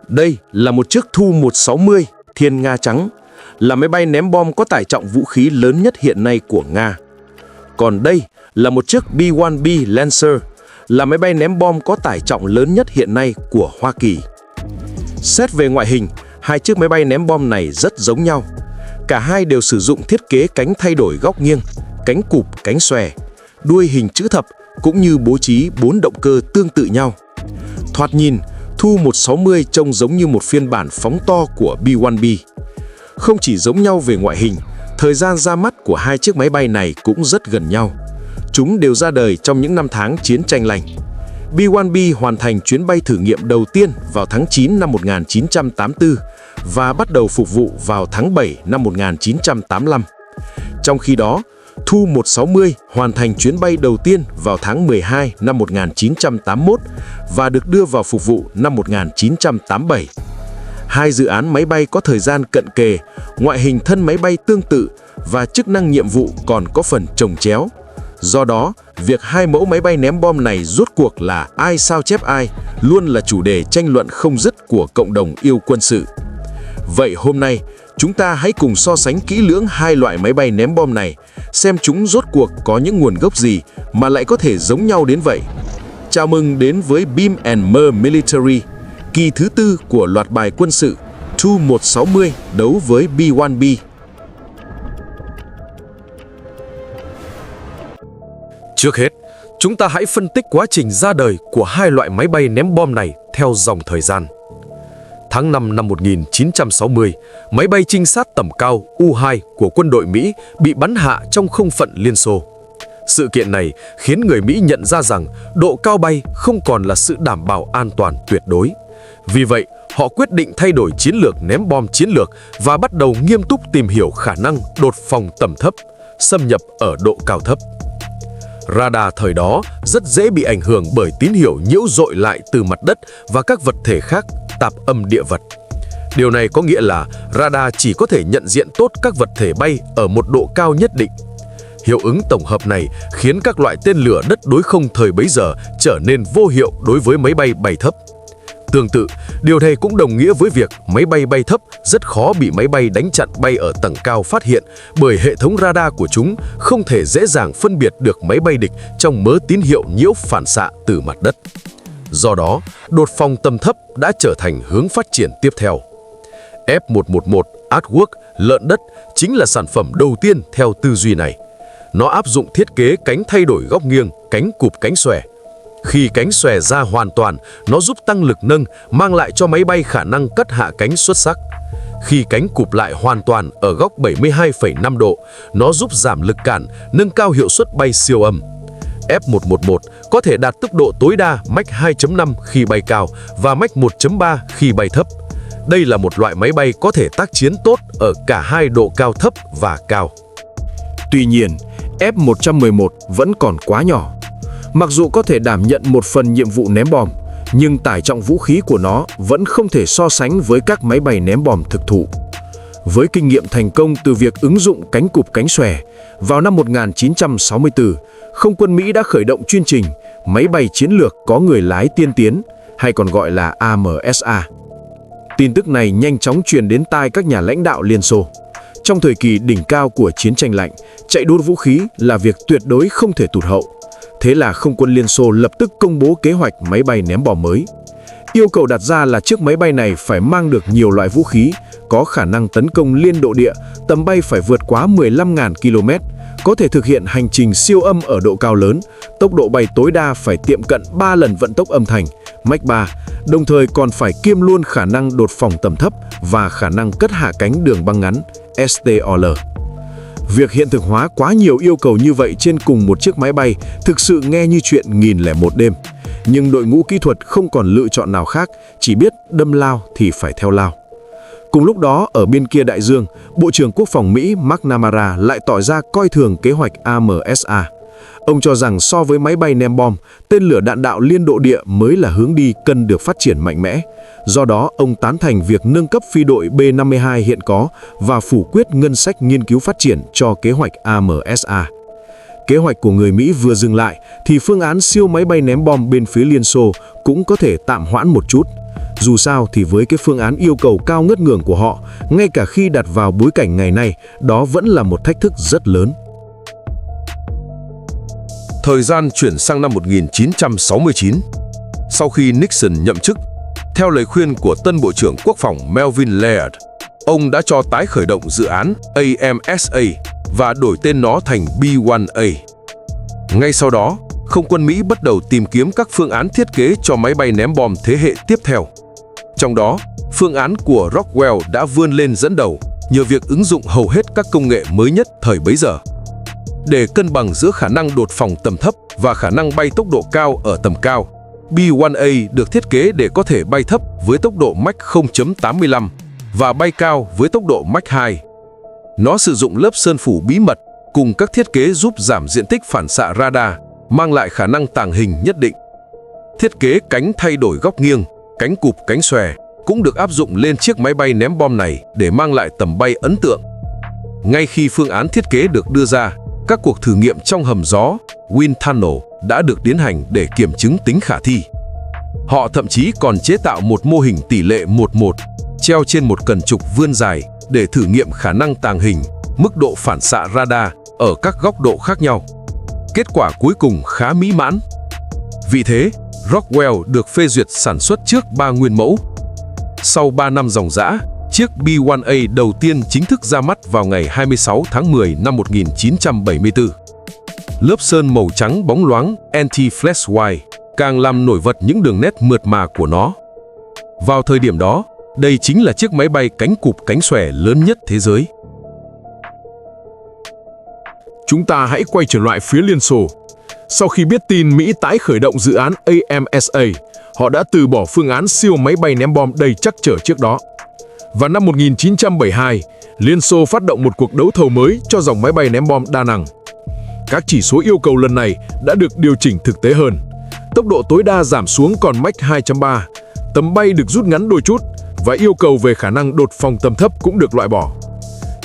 Đây là một chiếc Tu-160 Thiên Nga trắng, là máy bay ném bom có tải trọng vũ khí lớn nhất hiện nay của Nga. Còn đây là một chiếc B-1B Lancer, là máy bay ném bom có tải trọng lớn nhất hiện nay của Hoa Kỳ. Xét về ngoại hình, hai chiếc máy bay ném bom này rất giống nhau. Cả hai đều sử dụng thiết kế cánh thay đổi góc nghiêng, cánh cụp, cánh xòe, đuôi hình chữ thập cũng như bố trí 4 động cơ tương tự nhau. Thoạt nhìn, Tu-160 trông giống như một phiên bản phóng to của B-1B. Không chỉ giống nhau về ngoại hình, thời gian ra mắt của hai chiếc máy bay này cũng rất gần nhau. Chúng đều ra đời trong những năm tháng chiến tranh lạnh. B-1B hoàn thành chuyến bay thử nghiệm đầu tiên vào tháng 9 năm 1984 và bắt đầu phục vụ vào tháng 7 năm 1985. Trong khi đó, Tu-160 hoàn thành chuyến bay đầu tiên vào tháng 12 năm 1981 và được đưa vào phục vụ năm 1987. Hai dự án máy bay có thời gian cận kề, ngoại hình thân máy bay tương tự và chức năng nhiệm vụ còn có phần chồng chéo. Do đó, việc hai mẫu máy bay ném bom này rốt cuộc là ai sao chép ai luôn là chủ đề tranh luận không dứt của cộng đồng yêu quân sự. Vậy hôm nay, chúng ta hãy cùng so sánh kỹ lưỡng hai loại máy bay ném bom này, xem chúng rốt cuộc có những nguồn gốc gì mà lại có thể giống nhau đến vậy. Chào mừng đến với Beam and Mer Military, kỳ thứ tư của loạt bài quân sự Tu-160 đấu với B-1B. Trước hết, chúng ta hãy phân tích quá trình ra đời của hai loại máy bay ném bom này theo dòng thời gian. Tháng 5 năm 1960, máy bay trinh sát tầm cao U-2 của quân đội Mỹ bị bắn hạ trong không phận Liên Xô. Sự kiện này khiến người Mỹ nhận ra rằng độ cao bay không còn là sự đảm bảo an toàn tuyệt đối. Vì vậy, họ quyết định thay đổi chiến lược ném bom chiến lược và bắt đầu nghiêm túc tìm hiểu khả năng đột phòng tầm thấp, xâm nhập ở độ cao thấp. Radar thời đó rất dễ bị ảnh hưởng bởi tín hiệu nhiễu dội lại từ mặt đất và các vật thể khác, tạp âm địa vật. Điều này có nghĩa là radar chỉ có thể nhận diện tốt các vật thể bay ở một độ cao nhất định. Hiệu ứng tổng hợp này khiến các loại tên lửa đất đối không thời bấy giờ trở nên vô hiệu đối với máy bay bay thấp. Tương tự, điều này cũng đồng nghĩa với việc máy bay bay thấp rất khó bị máy bay đánh chặn bay ở tầng cao phát hiện bởi hệ thống radar của chúng không thể dễ dàng phân biệt được máy bay địch trong mớ tín hiệu nhiễu phản xạ từ mặt đất. Do đó, đột phòng tầm thấp đã trở thành hướng phát triển tiếp theo. F-111 Artwork lợn đất chính là sản phẩm đầu tiên theo tư duy này. Nó áp dụng thiết kế cánh thay đổi góc nghiêng, cánh cụp cánh xòe. Khi cánh xòe ra hoàn toàn, nó giúp tăng lực nâng, mang lại cho máy bay khả năng cất hạ cánh xuất sắc. Khi cánh cụp lại hoàn toàn ở góc 72,5 độ, nó giúp giảm lực cản, nâng cao hiệu suất bay siêu âm. F-111 có thể đạt tốc độ tối đa Mach 2.5 khi bay cao và Mach 1.3 khi bay thấp. Đây là một loại máy bay có thể tác chiến tốt ở cả hai độ cao thấp và cao. Tuy nhiên, F-111 vẫn còn quá nhỏ. Mặc dù có thể đảm nhận một phần nhiệm vụ ném bom, nhưng tải trọng vũ khí của nó vẫn không thể so sánh với các máy bay ném bom thực thụ. Với kinh nghiệm thành công từ việc ứng dụng cánh cụp cánh xòe, vào năm 1964, Không quân Mỹ đã khởi động chương trình máy bay chiến lược có người lái tiên tiến, hay còn gọi là AMSA. Tin tức này nhanh chóng truyền đến tai các nhà lãnh đạo Liên Xô. Trong thời kỳ đỉnh cao của chiến tranh lạnh, chạy đua vũ khí là việc tuyệt đối không thể tụt hậu. Thế là Không quân Liên Xô lập tức công bố kế hoạch máy bay ném bom mới. Yêu cầu đặt ra là chiếc máy bay này phải mang được nhiều loại vũ khí, có khả năng tấn công liên độ địa, tầm bay phải vượt quá 15.000 km, có thể thực hiện hành trình siêu âm ở độ cao lớn, tốc độ bay tối đa phải tiệm cận 3 lần vận tốc âm thanh, Mach 3, đồng thời còn phải kiêm luôn khả năng đột phòng tầm thấp và khả năng cất hạ cánh đường băng ngắn, STOL. Việc hiện thực hóa quá nhiều yêu cầu như vậy trên cùng một chiếc máy bay thực sự nghe như chuyện 1001 đêm. Nhưng đội ngũ kỹ thuật không còn lựa chọn nào khác, chỉ biết đâm lao thì phải theo lao. Cùng lúc đó, ở bên kia đại dương, Bộ trưởng Quốc phòng Mỹ McNamara lại tỏ ra coi thường kế hoạch AMSA. Ông cho rằng so với máy bay ném bom, tên lửa đạn đạo liên độ địa mới là hướng đi cần được phát triển mạnh mẽ. Do đó, ông tán thành việc nâng cấp phi đội B-52 hiện có và phủ quyết ngân sách nghiên cứu phát triển cho kế hoạch AMSA. Kế hoạch của người Mỹ vừa dừng lại, thì phương án siêu máy bay ném bom bên phía Liên Xô cũng có thể tạm hoãn một chút. Dù sao thì với cái phương án yêu cầu cao ngất ngưởng của họ, ngay cả khi đặt vào bối cảnh ngày nay, đó vẫn là một thách thức rất lớn. Thời gian chuyển sang năm 1969. Sau khi Nixon nhậm chức, theo lời khuyên của tân Bộ trưởng Quốc phòng Melvin Laird, ông đã cho tái khởi động dự án AMSA và đổi tên nó thành B-1A. Ngay sau đó, không quân Mỹ bắt đầu tìm kiếm các phương án thiết kế cho máy bay ném bom thế hệ tiếp theo. Trong đó, phương án của Rockwell đã vươn lên dẫn đầu nhờ việc ứng dụng hầu hết các công nghệ mới nhất thời bấy giờ. Để cân bằng giữa khả năng đột phòng tầm thấp và khả năng bay tốc độ cao ở tầm cao, B-1A được thiết kế để có thể bay thấp với tốc độ Mach 0.85 và bay cao với tốc độ Mach 2. Nó sử dụng lớp sơn phủ bí mật cùng các thiết kế giúp giảm diện tích phản xạ radar, mang lại khả năng tàng hình nhất định. Thiết kế cánh thay đổi góc nghiêng, cánh cụp cánh xòe cũng được áp dụng lên chiếc máy bay ném bom này để mang lại tầm bay ấn tượng. Ngay khi phương án thiết kế được đưa ra, các cuộc thử nghiệm trong hầm gió, Wind Tunnel, đã được tiến hành để kiểm chứng tính khả thi. Họ thậm chí còn chế tạo một mô hình tỷ lệ 1:1, treo trên một cần trục vươn dài để thử nghiệm khả năng tàng hình, mức độ phản xạ radar ở các góc độ khác nhau. Kết quả cuối cùng khá mỹ mãn. Vì thế, Rockwell được phê duyệt sản xuất trước 3 nguyên mẫu. Sau 3 năm ròng rã, chiếc B-1A đầu tiên chính thức ra mắt vào ngày 26 tháng 10 năm 1974. Lớp sơn màu trắng bóng loáng Anti-Flash White càng làm nổi bật những đường nét mượt mà của nó. Vào thời điểm đó, đây chính là chiếc máy bay cánh cụp cánh xòe lớn nhất thế giới. Chúng ta hãy quay trở lại phía Liên Xô. Sau khi biết tin Mỹ tái khởi động dự án AMSA, họ đã từ bỏ phương án siêu máy bay ném bom đầy trắc trở trước đó. Vào năm 1972, Liên Xô phát động một cuộc đấu thầu mới cho dòng máy bay ném bom đa năng. Các chỉ số yêu cầu lần này đã được điều chỉnh thực tế hơn. Tốc độ tối đa giảm xuống còn Mach 2.3, tầm bay được rút ngắn đôi chút và yêu cầu về khả năng đột phòng tầm thấp cũng được loại bỏ.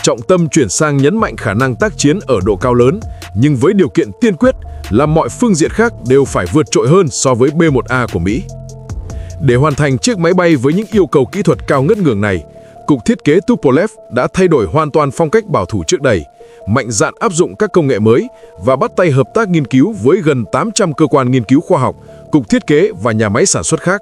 Trọng tâm chuyển sang nhấn mạnh khả năng tác chiến ở độ cao lớn, nhưng với điều kiện tiên quyết là mọi phương diện khác đều phải vượt trội hơn so với B-1A của Mỹ. Để hoàn thành chiếc máy bay với những yêu cầu kỹ thuật cao ngất ngưởng này, Cục Thiết kế Tupolev đã thay đổi hoàn toàn phong cách bảo thủ trước đây, mạnh dạn áp dụng các công nghệ mới và bắt tay hợp tác nghiên cứu với gần 800 cơ quan nghiên cứu khoa học, cục thiết kế và nhà máy sản xuất khác.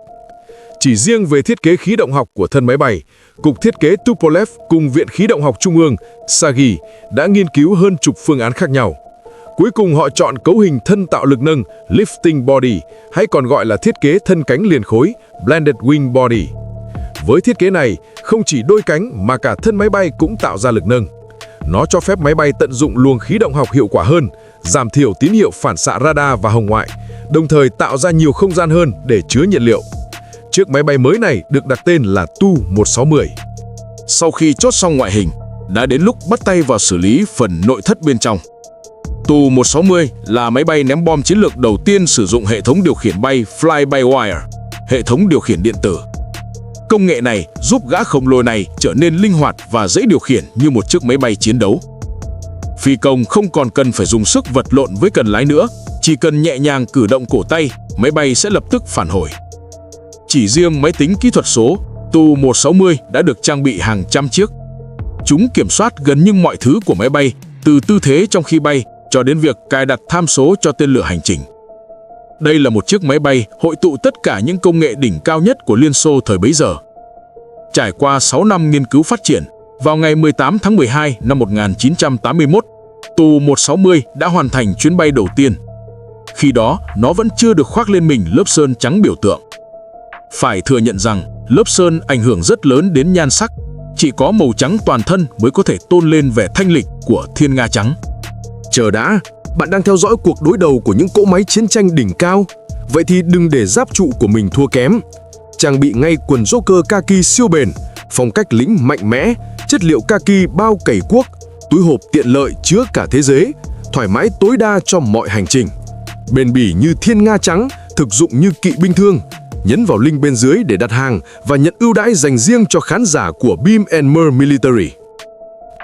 Chỉ riêng về thiết kế khí động học của thân máy bay, Cục Thiết kế Tupolev cùng Viện Khí động học Trung ương Sagi đã nghiên cứu hơn chục phương án khác nhau. Cuối cùng họ chọn cấu hình thân tạo lực nâng Lifting Body, hay còn gọi là thiết kế thân cánh liền khối Blended Wing Body. Với thiết kế này, không chỉ đôi cánh mà cả thân máy bay cũng tạo ra lực nâng. Nó cho phép máy bay tận dụng luồng khí động học hiệu quả hơn, giảm thiểu tín hiệu phản xạ radar và hồng ngoại, đồng thời tạo ra nhiều không gian hơn để chứa nhiên liệu. Chiếc máy bay mới này được đặt tên là Tu-160. Sau khi chốt xong ngoại hình, đã đến lúc bắt tay vào xử lý phần nội thất bên trong. Tu-160 là máy bay ném bom chiến lược đầu tiên sử dụng hệ thống điều khiển bay Fly-by-wire, hệ thống điều khiển điện tử. Công nghệ này giúp gã khổng lồ này trở nên linh hoạt và dễ điều khiển như một chiếc máy bay chiến đấu. Phi công không còn cần phải dùng sức vật lộn với cần lái nữa, chỉ cần nhẹ nhàng cử động cổ tay, máy bay sẽ lập tức phản hồi. Chỉ riêng máy tính kỹ thuật số, Tu-160 đã được trang bị hàng trăm chiếc. Chúng kiểm soát gần như mọi thứ của máy bay, từ tư thế trong khi bay cho đến việc cài đặt tham số cho tên lửa hành trình. Đây là một chiếc máy bay hội tụ tất cả những công nghệ đỉnh cao nhất của Liên Xô thời bấy giờ. Trải qua 6 năm nghiên cứu phát triển, vào ngày 18 tháng 12 năm 1981, Tu-160 đã hoàn thành chuyến bay đầu tiên. Khi đó, nó vẫn chưa được khoác lên mình lớp sơn trắng biểu tượng. Phải thừa nhận rằng, lớp sơn ảnh hưởng rất lớn đến nhan sắc. Chỉ có màu trắng toàn thân mới có thể tôn lên vẻ thanh lịch của thiên nga trắng. Chờ đã, bạn đang theo dõi cuộc đối đầu của những cỗ máy chiến tranh đỉnh cao. Vậy thì đừng để giáp trụ của mình thua kém. Trang bị ngay quần Joker kaki siêu bền, phong cách lính mạnh mẽ, chất liệu kaki bao cày cuốc, túi hộp tiện lợi chứa cả thế giới, thoải mái tối đa cho mọi hành trình. Bền bỉ như thiên nga trắng, thực dụng như kỵ binh thương. Nhấn vào link bên dưới để đặt hàng và nhận ưu đãi dành riêng cho khán giả của Beam & Mer Military.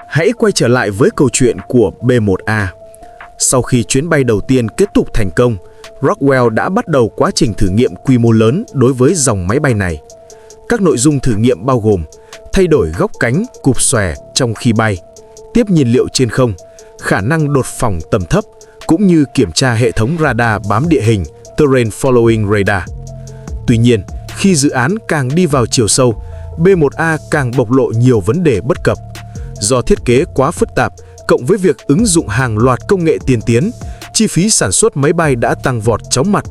Hãy quay trở lại với câu chuyện của B-1A. Sau khi chuyến bay đầu tiên kết thúc thành công, Rockwell đã bắt đầu quá trình thử nghiệm quy mô lớn đối với dòng máy bay này. Các nội dung thử nghiệm bao gồm thay đổi góc cánh, cụp xòe trong khi bay, tiếp nhiên liệu trên không, khả năng đột phỏng tầm thấp, cũng như kiểm tra hệ thống radar bám địa hình Terrain Following Radar. Tuy nhiên, khi dự án càng đi vào chiều sâu, B1A càng bộc lộ nhiều vấn đề bất cập. Do thiết kế quá phức tạp, cộng với việc ứng dụng hàng loạt công nghệ tiên tiến, chi phí sản xuất máy bay đã tăng vọt chóng mặt.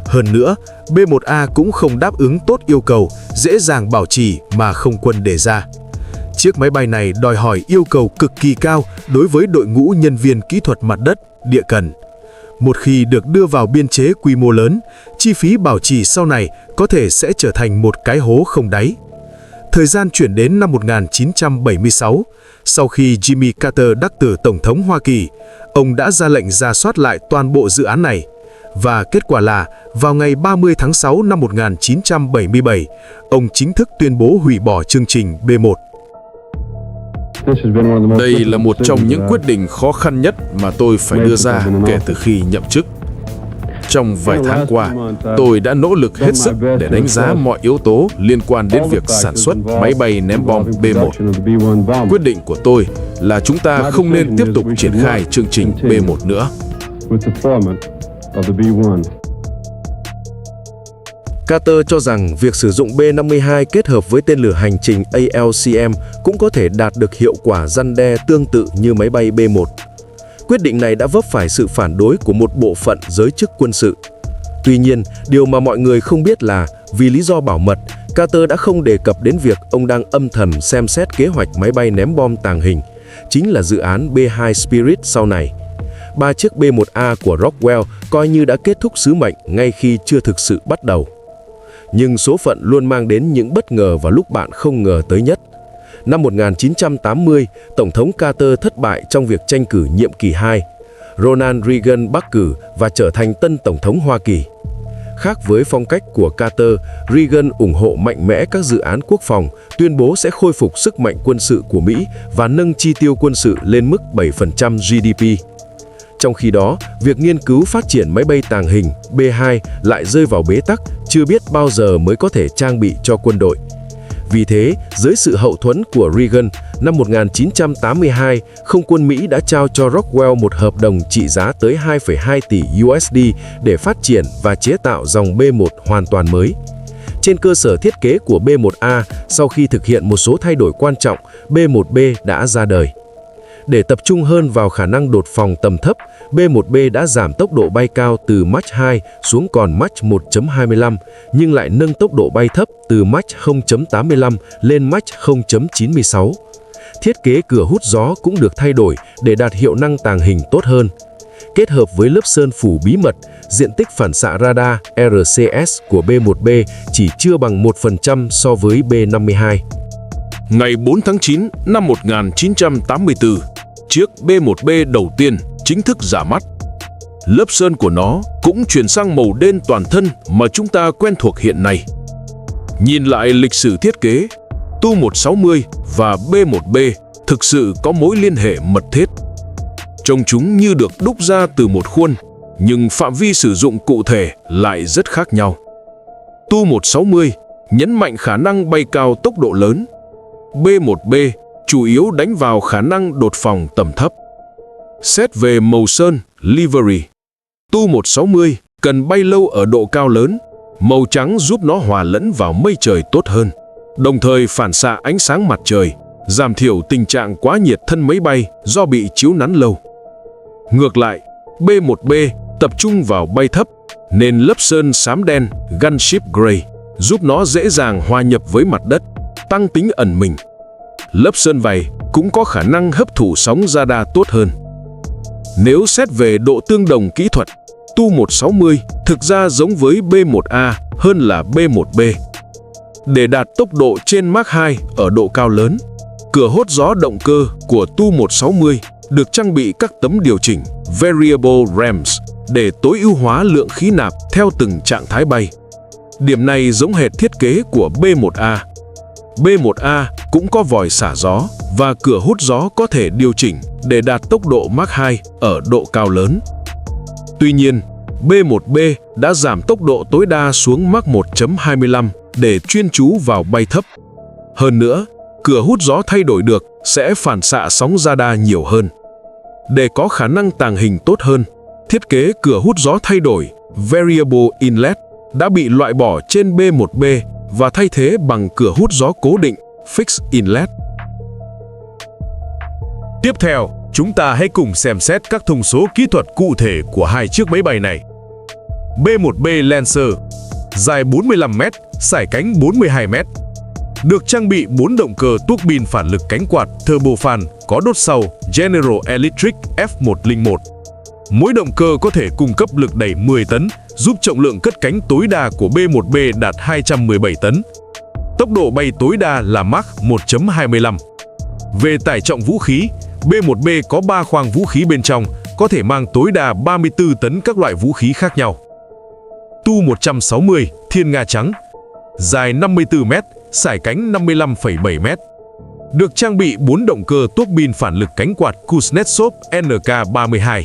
Hơn nữa, B1A cũng không đáp ứng tốt yêu cầu dễ dàng bảo trì mà không quân đề ra. Chiếc máy bay này đòi hỏi yêu cầu cực kỳ cao đối với đội ngũ nhân viên kỹ thuật mặt đất, địa cần. Một khi được đưa vào biên chế quy mô lớn, chi phí bảo trì sau này có thể sẽ trở thành một cái hố không đáy. Thời gian chuyển đến năm 1976, sau khi Jimmy Carter đắc cử Tổng thống Hoa Kỳ, ông đã ra lệnh rà soát lại toàn bộ dự án này. Và kết quả là, vào ngày 30 tháng 6 năm 1977, ông chính thức tuyên bố hủy bỏ chương trình B1. Đây là một trong những quyết định khó khăn nhất mà tôi phải đưa ra kể từ khi nhậm chức. Trong vài tháng qua, tôi đã nỗ lực hết sức để đánh giá mọi yếu tố liên quan đến việc sản xuất máy bay ném bom B1. Quyết định của tôi là chúng ta không nên tiếp tục triển khai chương trình B1 nữa. Carter cho rằng việc sử dụng B-52 kết hợp với tên lửa hành trình ALCM cũng có thể đạt được hiệu quả răn đe tương tự như máy bay B-1. Quyết định này đã vấp phải sự phản đối của một bộ phận giới chức quân sự. Tuy nhiên, điều mà mọi người không biết là vì lý do bảo mật, Carter đã không đề cập đến việc ông đang âm thầm xem xét kế hoạch máy bay ném bom tàng hình, chính là dự án B-2 Spirit sau này. 3 chiếc B-1A của Rockwell coi như đã kết thúc sứ mệnh ngay khi chưa thực sự bắt đầu. Nhưng số phận luôn mang đến những bất ngờ vào lúc bạn không ngờ tới nhất. Năm 1980, Tổng thống Carter thất bại trong việc tranh cử nhiệm kỳ 2. Ronald Reagan đắc cử và trở thành tân Tổng thống Hoa Kỳ. Khác với phong cách của Carter, Reagan ủng hộ mạnh mẽ các dự án quốc phòng, tuyên bố sẽ khôi phục sức mạnh quân sự của Mỹ và nâng chi tiêu quân sự lên mức 7% GDP. Trong khi đó, việc nghiên cứu phát triển máy bay tàng hình B-2 lại rơi vào bế tắc, chưa biết bao giờ mới có thể trang bị cho quân đội. Vì thế, dưới sự hậu thuẫn của Reagan, năm 1982, Không quân Mỹ đã trao cho Rockwell một hợp đồng trị giá tới 2,2 tỷ USD để phát triển và chế tạo dòng B-1 hoàn toàn mới. Trên cơ sở thiết kế của B-1A, sau khi thực hiện một số thay đổi quan trọng, B-1B đã ra đời. Để tập trung hơn vào khả năng đột phòng tầm thấp, B-1B đã giảm tốc độ bay cao từ Mach 2 xuống còn Mach 1.25, nhưng lại nâng tốc độ bay thấp từ Mach 0.85 lên Mach 0.96. Thiết kế cửa hút gió cũng được thay đổi để đạt hiệu năng tàng hình tốt hơn. Kết hợp với lớp sơn phủ bí mật, diện tích phản xạ radar RCS của B-1B chỉ chưa bằng 1% so với B-52. Ngày 4 tháng 9 năm 1984, chiếc B-1B đầu tiên chính thức ra mắt. Lớp sơn của nó cũng chuyển sang màu đen toàn thân mà chúng ta quen thuộc hiện nay. Nhìn lại lịch sử thiết kế, Tu-160 và B-1B thực sự có mối liên hệ mật thiết. Trông chúng như được đúc ra từ một khuôn, nhưng phạm vi sử dụng cụ thể lại rất khác nhau. Tu-160 nhấn mạnh khả năng bay cao tốc độ lớn. B-1B chủ yếu đánh vào khả năng đột phòng tầm thấp. Xét về màu sơn, livery, Tu-160 cần bay lâu ở độ cao lớn, màu trắng giúp nó hòa lẫn vào mây trời tốt hơn, đồng thời phản xạ ánh sáng mặt trời, giảm thiểu tình trạng quá nhiệt thân máy bay do bị chiếu nắng lâu. Ngược lại, B-1B tập trung vào bay thấp, nên lớp sơn xám đen Gunship Gray giúp nó dễ dàng hòa nhập với mặt đất, tăng tính ẩn mình. Lớp sơn vầy cũng có khả năng hấp thụ sóng radar tốt hơn. Nếu xét về độ tương đồng kỹ thuật, Tu-160 thực ra giống với B-1A hơn là B-1B. Để đạt tốc độ trên Mach 2 ở độ cao lớn, cửa hốt gió động cơ của Tu-160 được trang bị các tấm điều chỉnh Variable Rams để tối ưu hóa lượng khí nạp theo từng trạng thái bay. Điểm này giống hệt thiết kế của B-1A. B-1A cũng có vòi xả gió và cửa hút gió có thể điều chỉnh để đạt tốc độ Mach 2 ở độ cao lớn. Tuy nhiên, B-1B đã giảm tốc độ tối đa xuống Mach 1.25 để chuyên chú vào bay thấp. Hơn nữa, cửa hút gió thay đổi được sẽ phản xạ sóng radar nhiều hơn. Để có khả năng tàng hình tốt hơn, thiết kế cửa hút gió thay đổi Variable Inlet đã bị loại bỏ trên B1B và thay thế bằng cửa hút gió cố định Fixed Inlet. Tiếp theo, chúng ta hãy cùng xem xét các thông số kỹ thuật cụ thể của hai chiếc máy bay này. B1B Lancer, dài 45m, sải cánh 42m. Được trang bị 4 động cơ tuốc bin phản lực cánh quạt turbofan có đốt sau General Electric F101. Mỗi động cơ có thể cung cấp lực đẩy 10 tấn, giúp trọng lượng cất cánh tối đa của B1B đạt 217 tấn. Tốc độ bay tối đa là Mach 1.25. Về tải trọng vũ khí, B1B có 3 khoang vũ khí bên trong, có thể mang tối đa 34 tấn các loại vũ khí khác nhau. Tu-160 Thiên Nga trắng, dài 54m, sải cánh 55,7m. Được trang bị 4 động cơ tuốc bin phản lực cánh quạt Kuznetsov NK32.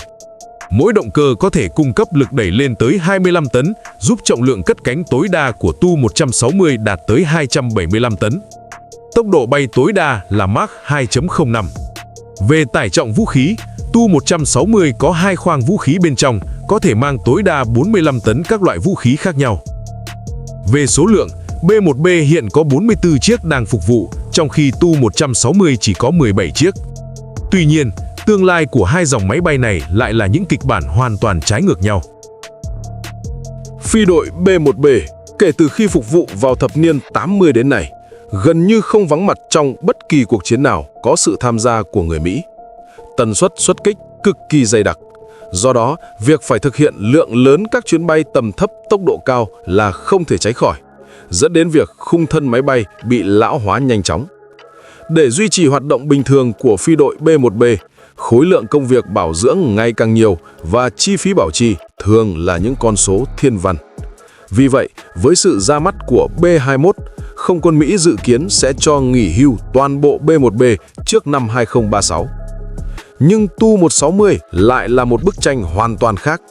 Mỗi động cơ có thể cung cấp lực đẩy lên tới 25 tấn, giúp trọng lượng cất cánh tối đa của Tu-160 đạt tới 275 tấn. Tốc độ bay tối đa là Mach 2.05. Về tải trọng vũ khí, Tu-160 có 2 khoang vũ khí bên trong, có thể mang tối đa 45 tấn các loại vũ khí khác nhau. Về số lượng, B1B hiện có 44 chiếc đang phục vụ, trong khi Tu-160 chỉ có 17 chiếc. Tuy nhiên, tương lai của hai dòng máy bay này lại là những kịch bản hoàn toàn trái ngược nhau. Phi đội B1B kể từ khi phục vụ vào thập niên 80 đến nay, gần như không vắng mặt trong bất kỳ cuộc chiến nào có sự tham gia của người Mỹ. Tần suất xuất kích cực kỳ dày đặc. Do đó, việc phải thực hiện lượng lớn các chuyến bay tầm thấp tốc độ cao là không thể tránh khỏi, dẫn đến việc khung thân máy bay bị lão hóa nhanh chóng. Để duy trì hoạt động bình thường của phi đội B1B, khối lượng công việc bảo dưỡng ngày càng nhiều và chi phí bảo trì thường là những con số thiên văn. Vì vậy, với sự ra mắt của B-21, Không quân Mỹ dự kiến sẽ cho nghỉ hưu toàn bộ B-1B trước năm 2036. Nhưng Tu-160 lại là một bức tranh hoàn toàn khác.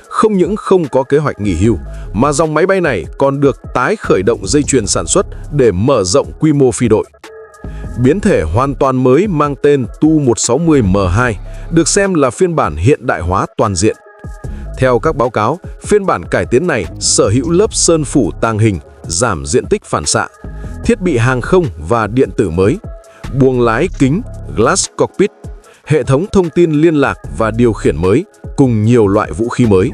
Không những không có kế hoạch nghỉ hưu, mà dòng máy bay này còn được tái khởi động dây chuyền sản xuất để mở rộng quy mô phi đội. Biến thể hoàn toàn mới mang tên Tu-160M2 được xem là phiên bản hiện đại hóa toàn diện. Theo các báo cáo, phiên bản cải tiến này sở hữu lớp sơn phủ tàng hình, giảm diện tích phản xạ, thiết bị hàng không và điện tử mới, buồng lái kính, Glass Cockpit, hệ thống thông tin liên lạc và điều khiển mới, cùng nhiều loại vũ khí mới.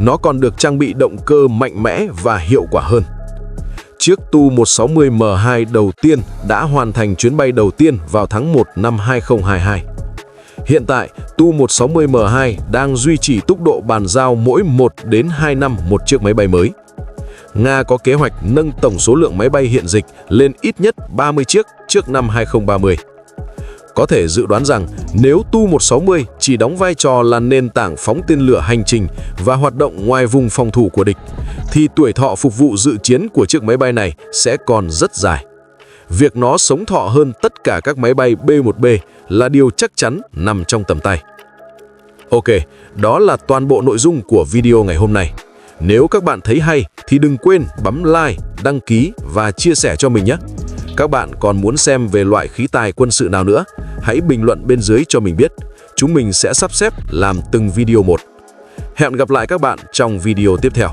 Nó còn được trang bị động cơ mạnh mẽ và hiệu quả hơn. Chiếc Tu-160M2 đầu tiên đã hoàn thành chuyến bay đầu tiên vào tháng 1 năm 2022. Hiện tại, Tu-160M2 đang duy trì tốc độ bàn giao mỗi 1 đến 2 năm một chiếc máy bay mới. Nga có kế hoạch nâng tổng số lượng máy bay hiện dịch lên ít nhất 30 chiếc trước năm 2030. Có thể dự đoán rằng nếu Tu-160 chỉ đóng vai trò là nền tảng phóng tên lửa hành trình và hoạt động ngoài vùng phòng thủ của địch, thì tuổi thọ phục vụ dự chiến của chiếc máy bay này sẽ còn rất dài. Việc nó sống thọ hơn tất cả các máy bay B-1B là điều chắc chắn nằm trong tầm tay. Ok, đó là toàn bộ nội dung của video ngày hôm nay. Nếu các bạn thấy hay thì đừng quên bấm like, đăng ký và chia sẻ cho mình nhé. Các bạn còn muốn xem về loại khí tài quân sự nào nữa? Hãy bình luận bên dưới cho mình biết. Chúng mình sẽ sắp xếp làm từng video một. Hẹn gặp lại các bạn trong video tiếp theo.